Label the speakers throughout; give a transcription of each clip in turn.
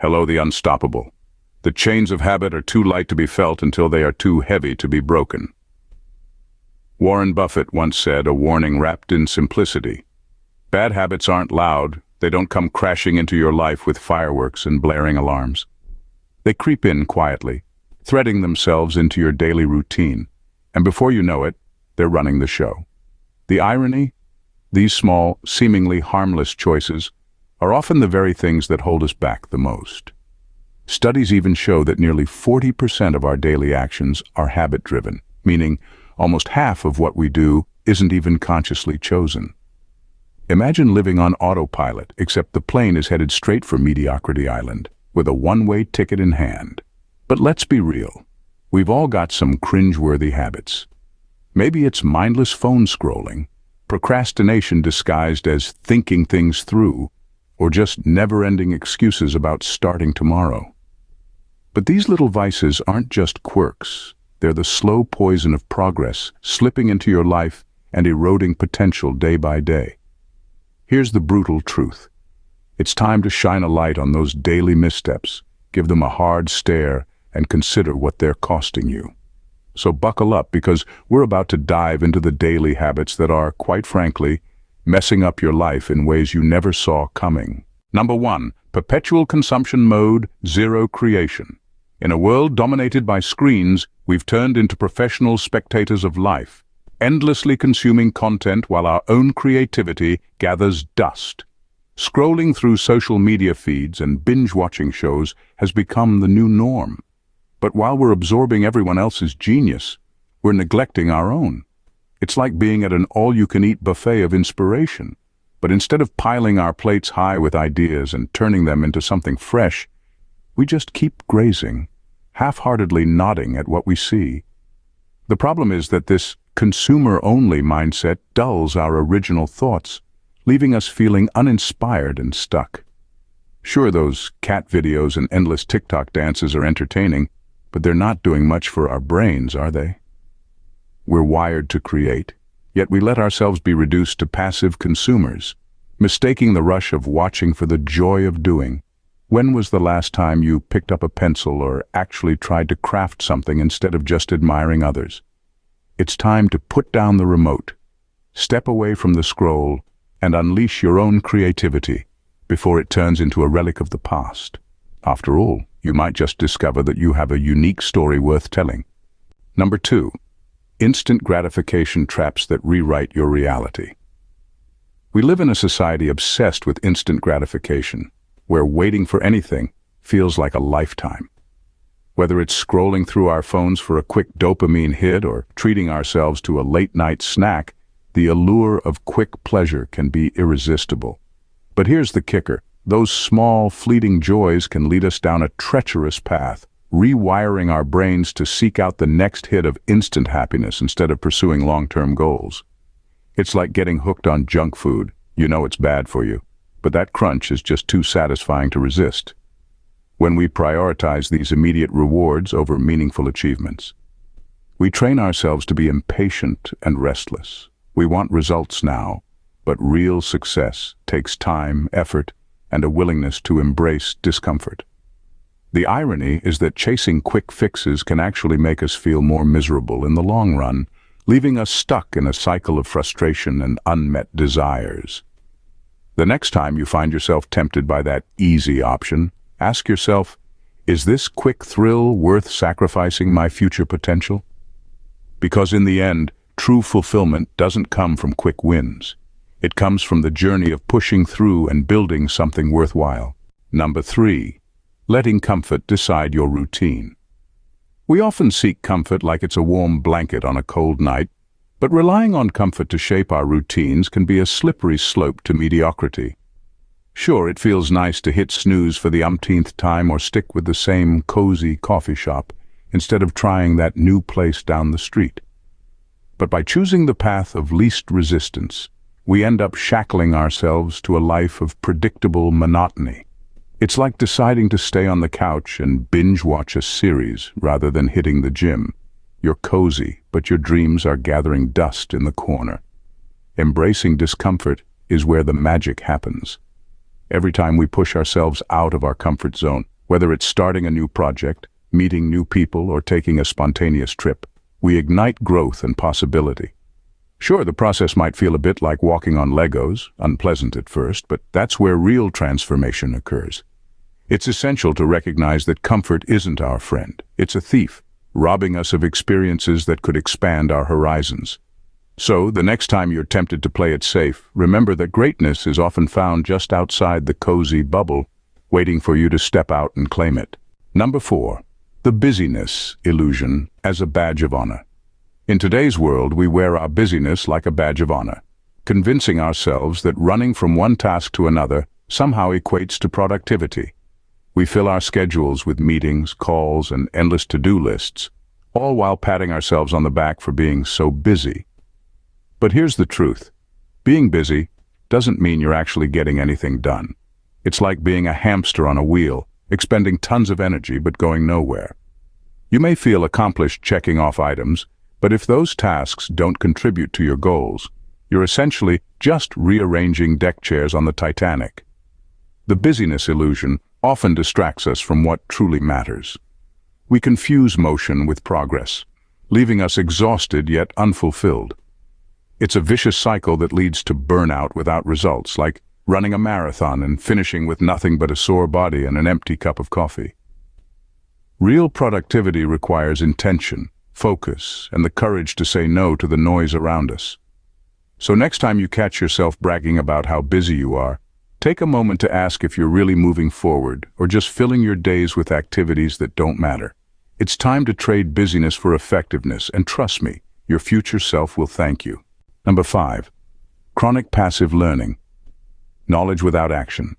Speaker 1: Hello, the unstoppable. The chains of habit are too light to be felt until they are too heavy to be broken. Warren Buffett once said, a warning wrapped in simplicity. Bad habits aren't loud. They don't come crashing into your life with fireworks and blaring alarms. They creep in quietly, threading themselves into your daily routine, and before you know it, they're running the show. The irony? These small, seemingly harmless choices are often the very things that hold us back the most. Studies even show that nearly 40% of our daily actions are habit-driven, meaning almost half of what we do isn't even consciously chosen. Imagine living on autopilot, except the plane is headed straight for Mediocrity Island, with a one-way ticket in hand. But let's be real. We've all got some cringe-worthy habits. Maybe it's mindless phone scrolling, procrastination disguised as thinking things through, or just never-ending excuses about starting tomorrow. But these little vices aren't just quirks. They're the slow poison of progress, slipping into your life and eroding potential day by day. Here's the brutal truth. It's time to shine a light on those daily missteps, give them a hard stare, and consider what they're costing you. So buckle up, because we're about to dive into the daily habits that are, quite frankly, messing up your life in ways you never saw coming. Number 1, perpetual consumption mode, zero creation. In a world dominated by screens, we've turned into professional spectators of life, endlessly consuming content while our own creativity gathers dust. Scrolling through social media feeds and binge-watching shows has become the new norm. But while we're absorbing everyone else's genius, we're neglecting our own. It's like being at an all-you-can-eat buffet of inspiration. But instead of piling our plates high with ideas and turning them into something fresh, we just keep grazing, half-heartedly nodding at what we see. The problem is that this consumer-only mindset dulls our original thoughts, leaving us feeling uninspired and stuck. Sure, those cat videos and endless TikTok dances are entertaining, but they're not doing much for our brains, are they? We're wired to create, yet we let ourselves be reduced to passive consumers, mistaking the rush of watching for the joy of doing. When was the last time you picked up a pencil or actually tried to craft something instead of just admiring others? It's time to put down the remote, step away from the scroll, and unleash your own creativity before it turns into a relic of the past. After all, you might just discover that you have a unique story worth telling. Number 2, instant gratification traps that rewrite your reality. We live in a society obsessed with instant gratification, where waiting for anything feels like a lifetime. Whether it's scrolling through our phones for a quick dopamine hit or treating ourselves to a late-night snack, the allure of quick pleasure can be irresistible. But here's the kicker. Those small, fleeting joys can lead us down a treacherous path, rewiring our brains to seek out the next hit of instant happiness instead of pursuing long-term goals. It's like getting hooked on junk food. You know it's bad for you, but that crunch is just too satisfying to resist. When we prioritize these immediate rewards over meaningful achievements, we train ourselves to be impatient and restless. We want results now, but real success takes time, effort, and a willingness to embrace discomfort. The irony is that chasing quick fixes can actually make us feel more miserable in the long run, leaving us stuck in a cycle of frustration and unmet desires. The next time you find yourself tempted by that easy option, ask yourself, is this quick thrill worth sacrificing my future potential? Because in the end, true fulfillment doesn't come from quick wins. It comes from the journey of pushing through and building something worthwhile. Number 3, letting comfort decide your routine. We often seek comfort like it's a warm blanket on a cold night, but relying on comfort to shape our routines can be a slippery slope to mediocrity. Sure, it feels nice to hit snooze for the umpteenth time or stick with the same cozy coffee shop instead of trying that new place down the street. But by choosing the path of least resistance, we end up shackling ourselves to a life of predictable monotony. It's like deciding to stay on the couch and binge-watch a series rather than hitting the gym. You're cozy, but your dreams are gathering dust in the corner. Embracing discomfort is where the magic happens. every time we push ourselves out of our comfort zone, whether it's starting a new project, meeting new people, or taking a spontaneous trip, we ignite growth and possibility. Sure, the process might feel a bit like walking on Legos, unpleasant at first, but that's where real transformation occurs. It's essential to recognize that comfort isn't our friend. It's a thief, robbing us of experiences that could expand our horizons. So, the next time you're tempted to play it safe, remember that greatness is often found just outside the cozy bubble, waiting for you to step out and claim it. Number 4. The busyness illusion as a badge of honor. In today's world, we wear our busyness like a badge of honor, convincing ourselves that running from one task to another somehow equates to productivity. We fill our schedules with meetings, calls, and endless to-do lists, all while patting ourselves on the back for being so busy. But here's the truth. Being busy doesn't mean you're actually getting anything done. It's like being a hamster on a wheel, expending tons of energy but going nowhere. You may feel accomplished checking off items, but if those tasks don't contribute to your goals, you're essentially just rearranging deck chairs on the Titanic. The busyness illusion often distracts us from what truly matters. We confuse motion with progress, leaving us exhausted yet unfulfilled. It's a vicious cycle that leads to burnout without results, like running a marathon and finishing with nothing but a sore body and an empty cup of coffee. Real productivity requires intention, focus, and the courage to say no to the noise around us. So next time you catch yourself bragging about how busy you are, take a moment to ask if you're really moving forward or just filling your days with activities that don't matter. It's time to trade busyness for effectiveness, and trust me, your future self will thank you. Number 5. Chronic passive learning. Knowledge without action.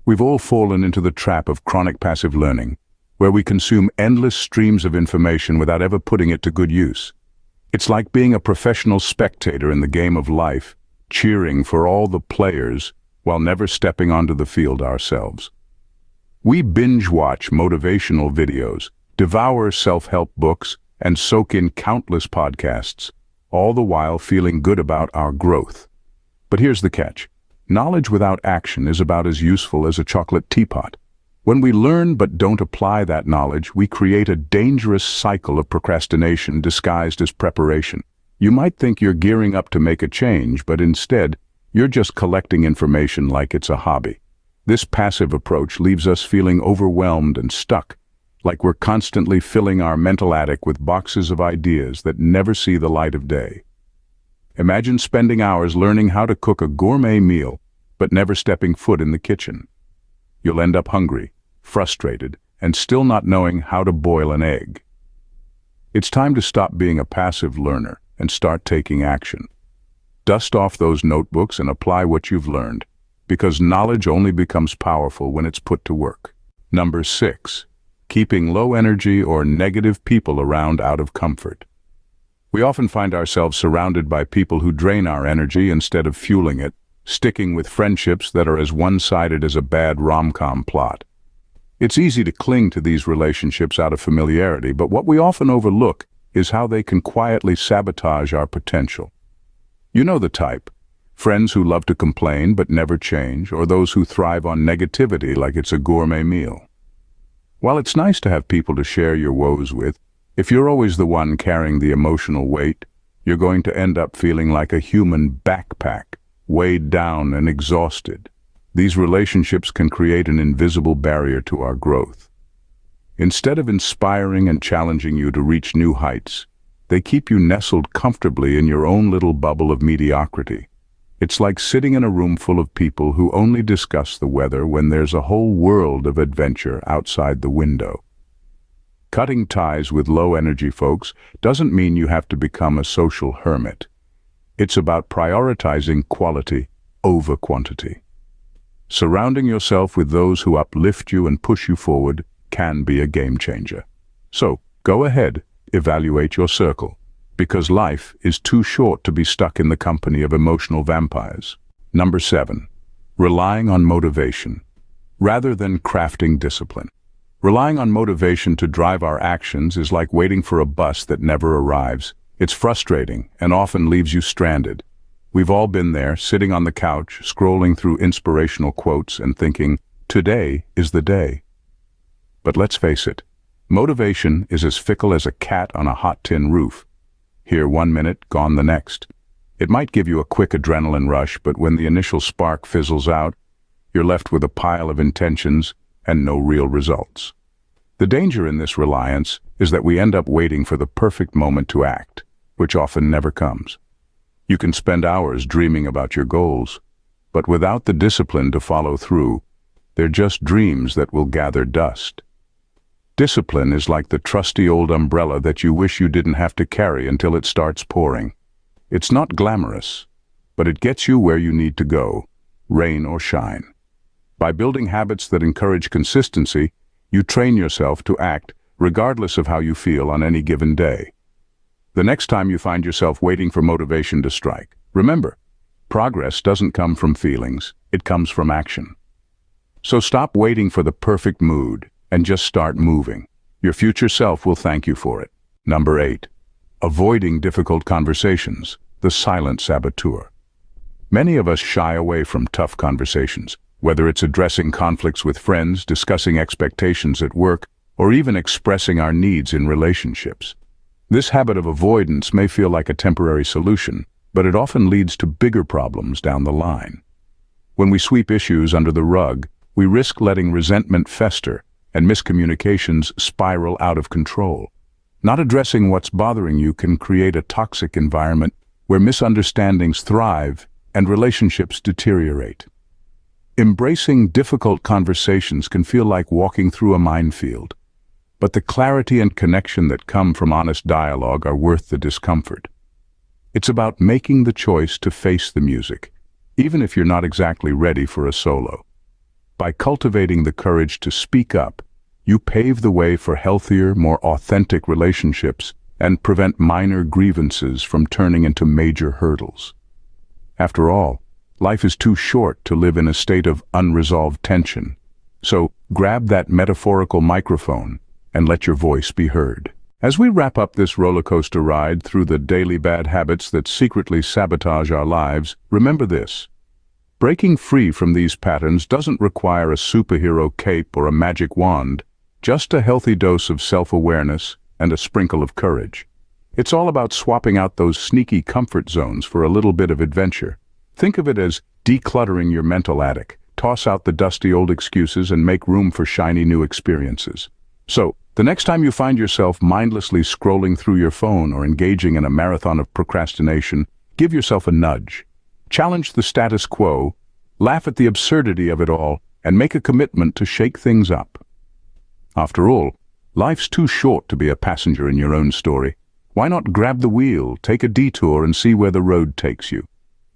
Speaker 1: We've all fallen into the trap of chronic passive learning, where we consume endless streams of information without ever putting it to good use. It's like being a professional spectator in the game of life, cheering for all the players while never stepping onto the field ourselves. We binge-watch motivational videos, devour self-help books, and soak in countless podcasts, all the while feeling good about our growth. But here's the catch. Knowledge without action is about as useful as a chocolate teapot. When we learn but don't apply that knowledge, we create a dangerous cycle of procrastination disguised as preparation. You might think you're gearing up to make a change, but instead, you're just collecting information like it's a hobby. This passive approach leaves us feeling overwhelmed and stuck, like we're constantly filling our mental attic with boxes of ideas that never see the light of day. Imagine spending hours learning how to cook a gourmet meal, but never stepping foot in the kitchen. You'll end up hungry, frustrated, and still not knowing how to boil an egg. It's time to stop being a passive learner and start taking action. Dust off those notebooks and apply what you've learned, because knowledge only becomes powerful when it's put to work. Number 6. Keeping low energy or negative people around out of comfort. We often find ourselves surrounded by people who drain our energy instead of fueling it, sticking with friendships that are as one-sided as a bad rom-com plot. It's easy to cling to these relationships out of familiarity, but what we often overlook is how they can quietly sabotage our potential. You know the type. Friends who love to complain but never change, or those who thrive on negativity like it's a gourmet meal. While it's nice to have people to share your woes with, if you're always the one carrying the emotional weight, you're going to end up feeling like a human backpack, weighed down and exhausted. These relationships can create an invisible barrier to our growth. Instead of inspiring and challenging you to reach new heights, they keep you nestled comfortably in your own little bubble of mediocrity. It's like sitting in a room full of people who only discuss the weather when there's a whole world of adventure outside the window. Cutting ties with low-energy folks doesn't mean you have to become a social hermit. It's about prioritizing quality over quantity. Surrounding yourself with those who uplift you and push you forward can be a game changer. So, go ahead, evaluate your circle, because life is too short to be stuck in the company of emotional vampires. Number 7. Relying on motivation, rather than crafting discipline. Relying on motivation to drive our actions is like waiting for a bus that never arrives. It's frustrating and often leaves you stranded. We've all been there, sitting on the couch, scrolling through inspirational quotes and thinking, today is the day. But let's face it, motivation is as fickle as a cat on a hot tin roof. Here 1 minute, gone the next. It might give you a quick adrenaline rush, but when the initial spark fizzles out, you're left with a pile of intentions and no real results. The danger in this reliance is that we end up waiting for the perfect moment to act, which often never comes. You can spend hours dreaming about your goals, but without the discipline to follow through, they're just dreams that will gather dust. Discipline is like the trusty old umbrella that you wish you didn't have to carry until it starts pouring. It's not glamorous, but it gets you where you need to go, rain or shine. By building habits that encourage consistency, you train yourself to act regardless of how you feel on any given day. The next time you find yourself waiting for motivation to strike, remember, progress doesn't come from feelings, it comes from action. So stop waiting for the perfect mood and just start moving. Your future self will thank you for it. Number 8. Avoiding difficult conversations, the silent saboteur. Many of us shy away from tough conversations, whether it's addressing conflicts with friends, discussing expectations at work, or even expressing our needs in relationships. This habit of avoidance may feel like a temporary solution, but it often leads to bigger problems down the line. When we sweep issues under the rug, we risk letting resentment fester and miscommunications spiral out of control. Not addressing what's bothering you can create a toxic environment where misunderstandings thrive and relationships deteriorate. Embracing difficult conversations can feel like walking through a minefield, but the clarity and connection that come from honest dialogue are worth the discomfort. It's about making the choice to face the music, even if you're not exactly ready for a solo. By cultivating the courage to speak up, you pave the way for healthier, more authentic relationships and prevent minor grievances from turning into major hurdles. After all, life is too short to live in a state of unresolved tension. So grab that metaphorical microphone and let your voice be heard. As we wrap up this roller coaster ride through the daily bad habits that secretly sabotage our lives, remember this. Breaking free from these patterns doesn't require a superhero cape or a magic wand, just a healthy dose of self-awareness and a sprinkle of courage. It's all about swapping out those sneaky comfort zones for a little bit of adventure. Think of it as decluttering your mental attic. Toss out the dusty old excuses and make room for shiny new experiences. So, the next time you find yourself mindlessly scrolling through your phone or engaging in a marathon of procrastination, give yourself a nudge. Challenge the status quo, laugh at the absurdity of it all, and make a commitment to shake things up. After all, life's too short to be a passenger in your own story. Why not grab the wheel, take a detour, and see where the road takes you?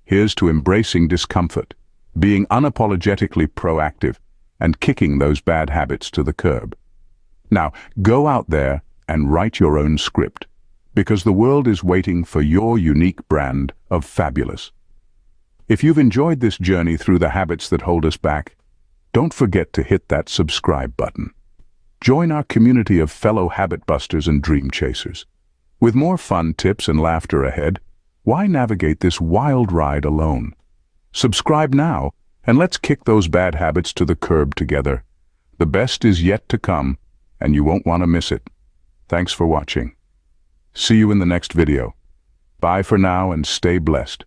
Speaker 1: Here's to embracing discomfort, being unapologetically proactive, and kicking those bad habits to the curb. Now, go out there and write your own script, because the world is waiting for your unique brand of fabulous. If you've enjoyed this journey through the habits that hold us back, don't forget to hit that subscribe button. Join our community of fellow habit busters and dream chasers. With more fun tips and laughter ahead, why navigate this wild ride alone? Subscribe now, and let's kick those bad habits to the curb together. The best is yet to come, and you won't want to miss it. Thanks for watching. See you in the next video. Bye for now and stay blessed.